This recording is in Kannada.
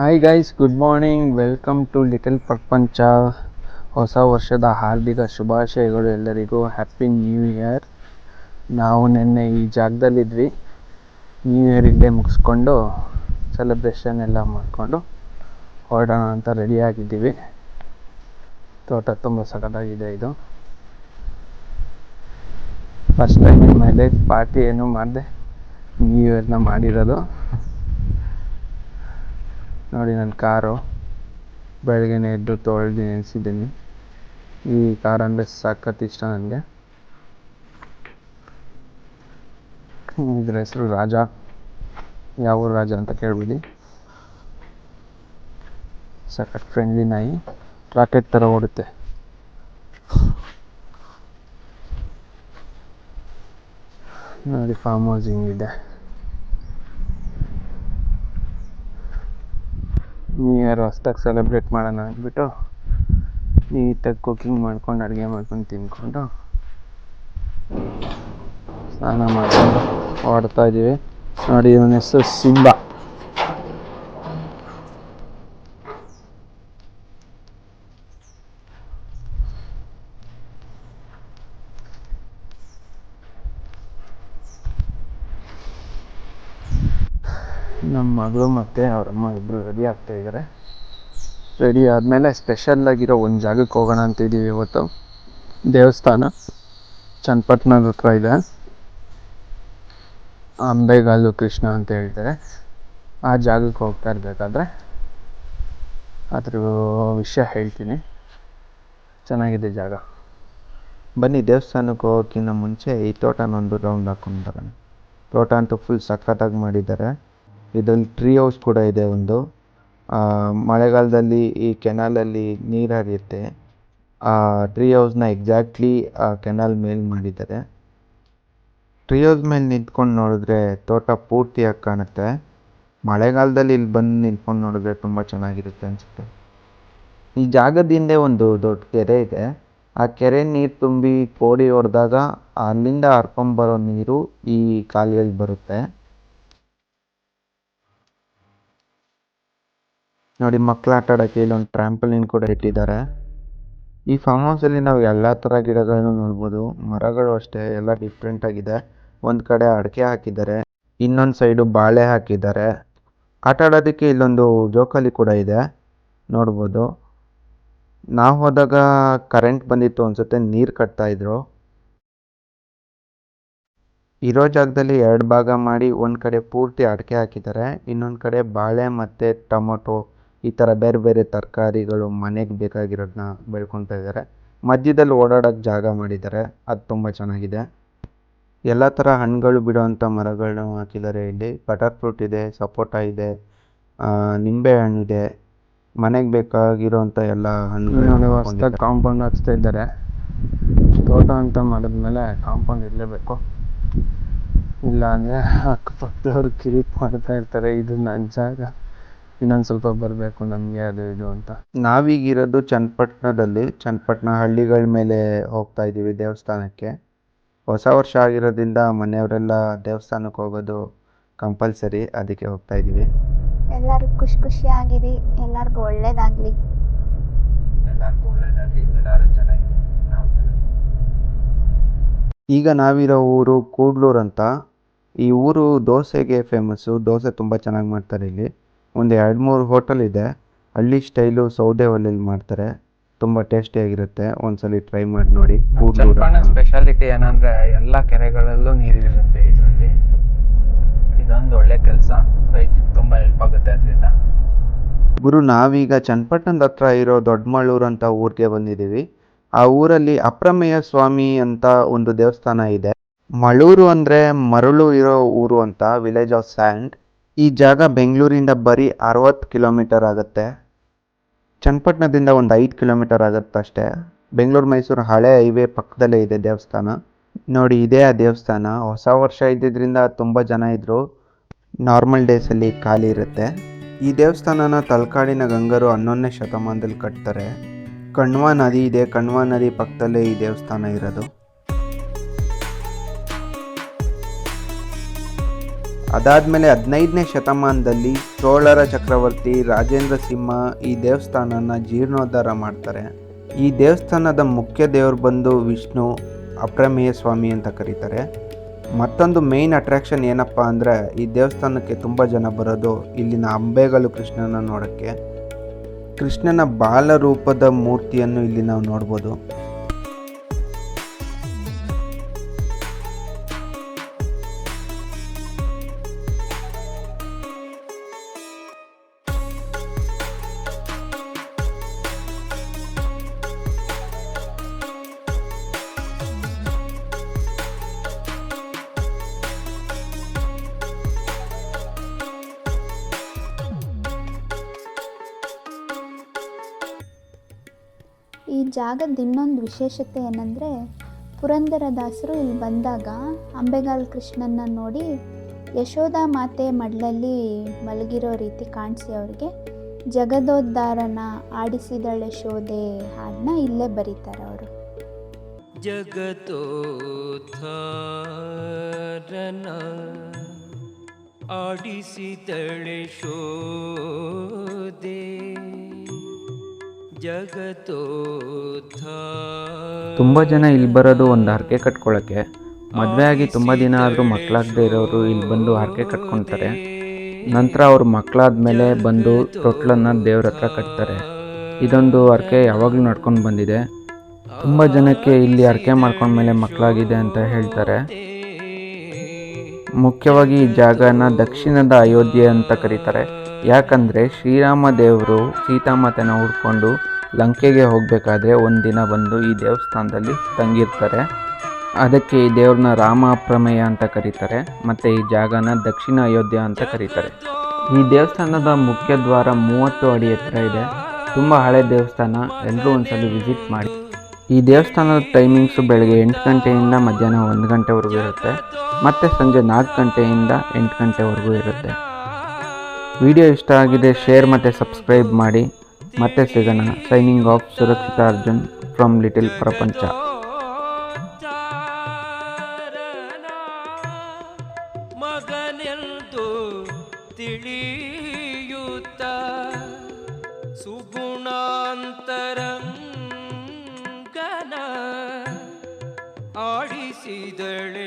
Hi guys, good morning. Welcome to little ಪ್ರಪಂಚ. ಹೊಸ ವರ್ಷದ ಹಾರ್ದಿಕ ಶುಭಾಶಯಗಳು ಎಲ್ಲರಿಗೂ. Happy new year. ನಾವು ನಿನ್ನೆ ಈ ಜಾಗದಲ್ಲಿದ್ವಿ. ನ್ಯೂ ಇಯರ್ ಡೇ ಮುಗಿಸ್ಕೊಂಡು ಸೆಲೆಬ್ರೇಷನ್ ಎಲ್ಲ ಮಾಡಿಕೊಂಡು ಹೊರಡೋಣ ಅಂತ ರೆಡಿಯಾಗಿದ್ದೀವಿ. ತೋಟ ತುಂಬ ಸಖತ್ತಾಗಿದೆ. ಇದು ಫಸ್ಟ್ ಟೈಮ್ ಮೇಲೆ ಪಾರ್ಟಿ ಏನೂ ಮಾಡಿದೆ, ನ್ಯೂ ಇಯರ್ನ ಮಾಡಿರೋದು. ನೋಡಿ, ನನ್ನ ಕಾರು ಬೆಳಗ್ಗೆನೇ ಎದ್ದು ತೊಳೆದು ನೆನೆಸಿದ್ದೀನಿ. ಈ ಕಾರ್ ಅಂದರೆ ಸಖತ್ ಇಷ್ಟ ನನಗೆ. ಇದ್ರ ಹೆಸರು ರಾಜ. ಯಾವ ರಾಜ ಅಂತ ಕೇಳ್ಬಿಡಿ. ಸಖತ್ ಫ್ರೆಂಡ್ಲಿ ನಾಯಿ, ರಾಕೆಟ್ ಥರ ಓಡುತ್ತೆ. ನೋಡಿ ಫಾರ್ಮ್ ಹೌಸ್ ಹಿಂಗಿದೆ. ನ್ಯೂ ಇಯರ್ ಹೊಸ್ದಾಗಿ ಸೆಲೆಬ್ರೇಟ್ ಮಾಡೋಣ ಅಂದ್ಬಿಟ್ಟು ನೀಟಾಗಿ ಕುಕಿಂಗ್ ಮಾಡ್ಕೊಂಡು, ಅಡುಗೆ ಮಾಡ್ಕೊಂಡು ತಿಂದ್ಕೊಂಡು ಸ್ನಾನ ಮಾಡ್ಕೊಂಡು ಹೊರಡ್ತಾ ಇದ್ದೀವಿ. ನೋಡಿ, ಇವನ ಹೆಸರು ಸಿಂಬಾ. ನಮ್ಮ ಮಗಳು ಮತ್ತು ಅವರಮ್ಮ ಇಬ್ಬರು ರೆಡಿ ಆಗ್ತಾಯಿದ್ದಾರೆ. ರೆಡಿ ಆದಮೇಲೆ ಸ್ಪೆಷಲ್ಲಾಗಿರೋ ಒಂದು ಜಾಗಕ್ಕೆ ಹೋಗೋಣ ಅಂತಿದ್ದೀವಿ ಇವತ್ತು. ದೇವಸ್ಥಾನ ಚನ್ನಪಟ್ಟಣದ ಹತ್ರ ಇದೆ. ಅಂಬೆಗಾಲು ಕೃಷ್ಣ ಅಂತ ಹೇಳ್ತಾರೆ. ಆ ಜಾಗಕ್ಕೆ ಹೋಗ್ತಾ ಇರಬೇಕಾದ್ರೆ ಅದ್ರ ವಿಷಯ ಹೇಳ್ತೀನಿ. ಚೆನ್ನಾಗಿದೆ ಜಾಗ. ಬನ್ನಿ, ದೇವಸ್ಥಾನಕ್ಕೆ ಹೋಗೋಕ್ಕಿಂತ ಮುಂಚೆ ಈ ತೋಟನೊಂದು ರೌಂಡ್ ಹಾಕೊಂಡು ಬರೋಣ. ತೋಟ ಅಂತೂ ಫುಲ್ ಸಖತ್ತಾಗಿ ಮಾಡಿದ್ದಾರೆ. ಇದರಲ್ಲಿ ಟ್ರೀ ಹೌಸ್ ಕೂಡ ಇದೆ ಒಂದು. ಮಳೆಗಾಲದಲ್ಲಿ ಈ ಕೆನಾಲಲ್ಲಿ ನೀರು ಹರಿಯುತ್ತೆ. ಆ ಟ್ರೀ ಹೌಸ್ನ ಎಕ್ಸಾಕ್ಟ್ಲಿ ಆ ಕೆನಾಲ್ ಮೇಲೆ ಮಾಡಿದ್ದಾರೆ. ಟ್ರೀ ಹೌಸ್ ಮೇಲೆ ನಿಂತ್ಕೊಂಡು ನೋಡಿದ್ರೆ ತೋಟ ಪೂರ್ತಿಯಾಗಿ ಕಾಣುತ್ತೆ. ಮಳೆಗಾಲದಲ್ಲಿ ಇಲ್ಲಿ ಬಂದು ನಿಂತ್ಕೊಂಡು ನೋಡಿದ್ರೆ ತುಂಬ ಚೆನ್ನಾಗಿರುತ್ತೆ ಅನಿಸುತ್ತೆ. ಈ ಜಾಗದ ಹಿಂದೆ ಒಂದು ದೊಡ್ಡ ಕೆರೆ ಇದೆ. ಆ ಕೆರೆ ನೀರು ತುಂಬಿ ಕೋಡಿ ಹೊಡೆದಾಗ ಅಲ್ಲಿಂದ ಹರ್ಕೊಂಬರೋ ನೀರು ಈ ಕಾಲುವೆಗೆ ಬರುತ್ತೆ. ನೋಡಿ, ಮಕ್ಕಳು ಆಟ ಆಡೋಕ್ಕೆ ಇಲ್ಲೊಂದು ಟ್ರ್ಯಾಂಪಲಿನ್ ಕೂಡ ಇಟ್ಟಿದ್ದಾರೆ. ಈ ಫಾರ್ಮ್ ಹೌಸಲ್ಲಿ ನಾವು ಎಲ್ಲ ಥರ ಗಿಡಗಳನ್ನು ನೋಡ್ಬೋದು. ಮರಗಳು ಅಷ್ಟೇ, ಎಲ್ಲ ಡಿಫ್ರೆಂಟ್ ಆಗಿದೆ. ಒಂದು ಕಡೆ ಅಡಿಕೆ ಹಾಕಿದ್ದಾರೆ, ಇನ್ನೊಂದು ಸೈಡು ಬಾಳೆ ಹಾಕಿದ್ದಾರೆ. ಆಟ ಆಡೋದಕ್ಕೆ ಇಲ್ಲೊಂದು ಜೋಕಾಲಿ ಕೂಡ ಇದೆ, ನೋಡ್ಬೋದು. ನಾವು ಹೋದಾಗ ಕರೆಂಟ್ ಬಂದಿತ್ತು ಅನಿಸುತ್ತೆ, ನೀರು ಕಟ್ತಾಯಿದ್ರು. ಇರೋ ಜಾಗದಲ್ಲಿ 2 ಭಾಗ ಮಾಡಿ ಒಂದು ಕಡೆ ಪೂರ್ತಿ ಅಡಿಕೆ ಹಾಕಿದ್ದಾರೆ, ಇನ್ನೊಂದು ಕಡೆ ಬಾಳೆ ಮತ್ತು ಟೊಮೊಟೊ ಈ ಥರ ಬೇರೆ ಬೇರೆ ತರಕಾರಿಗಳು ಮನೆಗೆ ಬೇಕಾಗಿರೋದನ್ನ ಬೆಳ್ಕೊತಾ ಇದ್ದಾರೆ. ಮಧ್ಯದಲ್ಲಿ ಓಡಾಡೋಕ್ಕೆ ಜಾಗ ಮಾಡಿದ್ದಾರೆ, ಅದು ತುಂಬ ಚೆನ್ನಾಗಿದೆ. ಎಲ್ಲ ಥರ ಹಣ್ಣುಗಳು ಬಿಡೋವಂಥ ಮರಗಳನ್ನ ಹಾಕಿದ್ದಾರೆ ಇಲ್ಲಿ. ಬಟರ್ ಫ್ರೂಟ್ ಇದೆ, ಸಪೋಟ ಇದೆ, ನಿಂಬೆ ಹಣ್ಣಿದೆ, ಮನೆಗೆ ಬೇಕಾಗಿರೋವಂಥ ಎಲ್ಲ ಹಣ್ಣುಗಳು. ಹೊಸದಾಗಿ ಕಾಂಪೌಂಡ್ ಹಾಕ್ಸ್ತಾ ಇದ್ದಾರೆ. ತೋಟ ಅಂತ ಮಾಡಿದ್ಮೇಲೆ ಕಾಂಪೌಂಡ್ ಇರಲೇಬೇಕು, ಇಲ್ಲ ಅಂದರೆ ಅಕ್ಕಪಕ್ಕದವ್ರು ಕಿರಿಕ್ ಮಾಡ್ತಾ ಇರ್ತಾರೆ. ಇದು ನನ್ನ ಜಾಗ, ಇನ್ನೊಂದು ಸ್ವಲ್ಪ ಬರಬೇಕು ನಮಗೆ, ಅದು ಇದು ಅಂತ. ನಾವೀಗಿರೋದು ಚನ್ನಪಟ್ಟಣದಲ್ಲಿ. ಚನ್ನಪಟ್ಟಣ ಹಳ್ಳಿಗಳ ಮೇಲೆ ಹೋಗ್ತಾ ಇದ್ದೀವಿ ದೇವಸ್ಥಾನಕ್ಕೆ. ಹೊಸ ವರ್ಷ ಆಗಿರೋದ್ರಿಂದ ಮನೆಯವರೆಲ್ಲ ದೇವಸ್ಥಾನಕ್ಕೆ ಹೋಗೋದು ಕಂಪಲ್ಸರಿ, ಅದಕ್ಕೆ ಹೋಗ್ತಾ ಇದ್ದೀವಿ. ಎಲ್ಲರೂ ಖುಷಿಯಾಗಿರಿ, ಎಲ್ಲರಿಗೂ ಒಳ್ಳೇದಾಗಲಿ. ಎಲ್ಲರೂ ಚೆನ್ನಾಗಿ. ಈಗ ನಾವಿರೋ ಊರು ಕೂಡ್ಲೂರು ಅಂತ. ಈ ಊರು ದೋಸೆಗೆ ಫೇಮಸ್ಸು. ದೋಸೆ ತುಂಬ ಚೆನ್ನಾಗಿ ಮಾಡ್ತಾರೆ ಇಲ್ಲಿ. ಒಂದು 2-3 ಹೋಟೆಲ್ ಇದೆ. ಹಳ್ಳಿ ಸ್ಟೈಲು ಸೌದೆ ಒಲೆಯಲ್ಲಿ ಮಾಡ್ತಾರೆ, ತುಂಬ ಟೇಸ್ಟಿಯಾಗಿರುತ್ತೆ. ಒಂದ್ಸಲಿ ಟ್ರೈ ಮಾಡಿ ನೋಡಿ. ಕೂಡ್ಲೂರು ಸ್ಪೆಷಾಲಿಟಿ ಏನಂದರೆ ಎಲ್ಲ ಕೆರೆಗಳಲ್ಲೂ ನೀರಿರುತ್ತೆ ಇದರಲ್ಲಿ. ಇದೊಂದು ಒಳ್ಳೆ ಕೆಲಸ, ರೈತರಿಗೆ ತುಂಬ ಹೆಲ್ಪ್ ಆಗುತ್ತೆ ಅದರಿಂದ. ಗುರು, ನಾವೀಗ ಚನ್ನಪಟ್ಟಣದ ಹತ್ರ ಇರೋ ದೊಡ್ಡಮಳ್ಳೂರು ಅಂತ ಊರಿಗೆ ಬಂದಿದ್ದೀವಿ. ಆ ಊರಲ್ಲಿ ಅಪ್ರಮೇಯ ಸ್ವಾಮಿ ಅಂತ ಒಂದು ದೇವಸ್ಥಾನ ಇದೆ. ಮಳೂರು ಅಂದರೆ ಮರಳು ಇರೋ ಊರು ಅಂತ, ವಿಲೇಜ್ ಆಫ್ ಸ್ಯಾಂಡ್. ಈ ಜಾಗ ಬೆಂಗಳೂರಿಂದ ಬರೀ 60 ಕಿಲೋಮೀಟರ್ ಆಗುತ್ತೆ. ಚನ್ನಪಟ್ಟಣದಿಂದ ಒಂದು 5 ಕಿಲೋಮೀಟರ್ ಆಗುತ್ತೆ ಅಷ್ಟೇ. ಬೆಂಗಳೂರು ಮೈಸೂರು ಹಳೆ ಹೈವೇ ಪಕ್ಕದಲ್ಲೇ ಇದೆ ದೇವಸ್ಥಾನ. ನೋಡಿ, ಇದೇ ಆ ದೇವಸ್ಥಾನ. ಹೊಸ ವರ್ಷ ಇದ್ದಿದ್ದರಿಂದ ತುಂಬ ಜನ ಇದ್ದರು. ನಾರ್ಮಲ್ ಡೇಸಲ್ಲಿ ಖಾಲಿ ಇರುತ್ತೆ. ಈ ದೇವಸ್ಥಾನನ ತಲಕಾಡಿನ ಗಂಗರು 11ನೇ ಶತಮಾನದಲ್ಲಿ ಕಟ್ತಾರೆ. ಕಣ್ವ ನದಿ ಇದೆ, ಕಣ್ವ ನದಿ ಪಕ್ಕದಲ್ಲೇ ಈ ದೇವಸ್ಥಾನ ಇರೋದು. ಅದಾದಮೇಲೆ 15ನೇ ಶತಮಾನದಲ್ಲಿ ಚೋಳರ ಚಕ್ರವರ್ತಿ ರಾಜೇಂದ್ರ ಸಿಂಹ ಈ ದೇವಸ್ಥಾನನ ಜೀರ್ಣೋದ್ಧಾರ ಮಾಡ್ತಾರೆ. ಈ ದೇವಸ್ಥಾನದ ಮುಖ್ಯ ದೇವರು ಬಂದು ವಿಷ್ಣು ಅಪ್ರಮೇಯ ಸ್ವಾಮಿ ಅಂತ ಕರೀತಾರೆ. ಮತ್ತೊಂದು ಮೇಯ್ನ್ ಅಟ್ರಾಕ್ಷನ್ ಏನಪ್ಪ ಅಂದರೆ ಈ ದೇವಸ್ಥಾನಕ್ಕೆ ತುಂಬ ಜನ ಬರೋದು ಇಲ್ಲಿನ ಅಂಬೆಗಾಲು ಕೃಷ್ಣನ ನೋಡೋಕ್ಕೆ. ಕೃಷ್ಣನ ಬಾಲರೂಪದ ಮೂರ್ತಿಯನ್ನು ಇಲ್ಲಿ ನಾವು ನೋಡ್ಬೋದು. ಈ ಜಾಗದ ಇನ್ನೊಂದು ವಿಶೇಷತೆ ಏನಂದರೆ, ಪುರಂದರದಾಸರು ಇಲ್ಲಿ ಬಂದಾಗ ಅಂಬೆಗಾಲು ಕೃಷ್ಣನ ನೋಡಿ ಯಶೋಧ ಮಾತೆ ಮಡ್ಲಲ್ಲಿ ಮಲಗಿರೋ ರೀತಿ ಕಾಣಿಸಿ ಅವ್ರಿಗೆ ಜಗದೋದ್ಧಾರನ ಆಡಿಸಿದಳ ಯಶೋದೆ ಹಾಡನ್ನ ಇಲ್ಲೇ ಬರೀತಾರೆ ಅವರು. ಜಗತೋದ್ಧಾರನ ಆಡಿಸಿದಳೆ ಯಶೋದೆ ತುಂಬ ಜನ ಇಲ್ಲಿ ಬರೋದು ಒಂದು ಹರಕೆ ಕಟ್ಕೊಳ್ಳೋಕ್ಕೆ. ಮದುವೆ ಆಗಿ ತುಂಬ ದಿನ ಆದರೂ ಮಕ್ಕಳಾಗದೇ ಇರೋರು ಇಲ್ಲಿ ಬಂದು ಹರಕೆ ಕಟ್ಕೊತಾರೆ. ನಂತರ ಅವ್ರ ಮಕ್ಕಳಾದ್ಮೇಲೆ ಬಂದು ತೊಟ್ಲನ್ನು ದೇವ್ರ ಹತ್ರ ಕಟ್ತಾರೆ. ಇದೊಂದು ಹರಕೆ ಯಾವಾಗಲೂ ನಡ್ಕೊಂಡು ಬಂದಿದೆ. ತುಂಬ ಜನಕ್ಕೆ ಇಲ್ಲಿ ಹರಕೆ ಮಾಡ್ಕೊಂಡ್ಮೇಲೆ ಮಕ್ಕಳಾಗಿದೆ ಅಂತ ಹೇಳ್ತಾರೆ. ಮುಖ್ಯವಾಗಿ ಈ ಜಾಗನ ದಕ್ಷಿಣದ ಅಯೋಧ್ಯೆ ಅಂತ ಕರೀತಾರೆ. ಯಾಕಂದರೆ ಶ್ರೀರಾಮ ದೇವರು ಸೀತಾಮಾತೆನ ಹುಡ್ಕೊಂಡು ಲಂಕೆಗೆ ಹೋಗಬೇಕಾದ್ರೆ ಒಂದಿನ ಬಂದು ಈ ದೇವಸ್ಥಾನದಲ್ಲಿ ತಂಗಿರ್ತಾರೆ. ಅದಕ್ಕೆ ಈ ದೇವ್ರನ್ನ ರಾಮ ಅಪ್ರಮೇಯ ಅಂತ ಕರೀತಾರೆ. ಮತ್ತು ಈ ಜಾಗನ ದಕ್ಷಿಣ ಅಯೋಧ್ಯ ಅಂತ ಕರೀತಾರೆ. ಈ ದೇವಸ್ಥಾನದ ಮುಖ್ಯ ದ್ವಾರ 30 ಅಡಿ ಎತ್ತರ ಇದೆ. ತುಂಬ ಹಳೆ ದೇವಸ್ಥಾನ. ಎಲ್ಲರೂ ಒಂದ್ಸಲ ವಿಸಿಟ್ ಮಾಡಿ. ಈ ದೇವಸ್ಥಾನದ ಟೈಮಿಂಗ್ಸು ಬೆಳಗ್ಗೆ 8 ಗಂಟೆಯಿಂದ ಮಧ್ಯಾಹ್ನ 1 ಗಂಟೆವರೆಗೂ ಇರುತ್ತೆ. ಮತ್ತು ಸಂಜೆ 4 ಗಂಟೆಯಿಂದ 8 ಗಂಟೆವರೆಗೂ ಇರುತ್ತೆ. ವಿಡಿಯೋ ಇಷ್ಟ ಆಗಿದೆ ಶೇರ್ ಮತ್ತು ಸಬ್ಸ್ಕ್ರೈಬ್ ಮಾಡಿ. ಮತ್ತೆ ಸಿಗೋಣ. ಸೈನಿಂಗ್ ಆಫ್ ಸುರಕ್ಷಿತ ಅರ್ಜುನ್ ಫ್ರಮ್ ಲಿಟಲ್ ಪ್ರಪಂಚ. ಮಗನೆಂದು ತಿಳಿಯುತ್ತ ಸುಗುಣಾಂತರ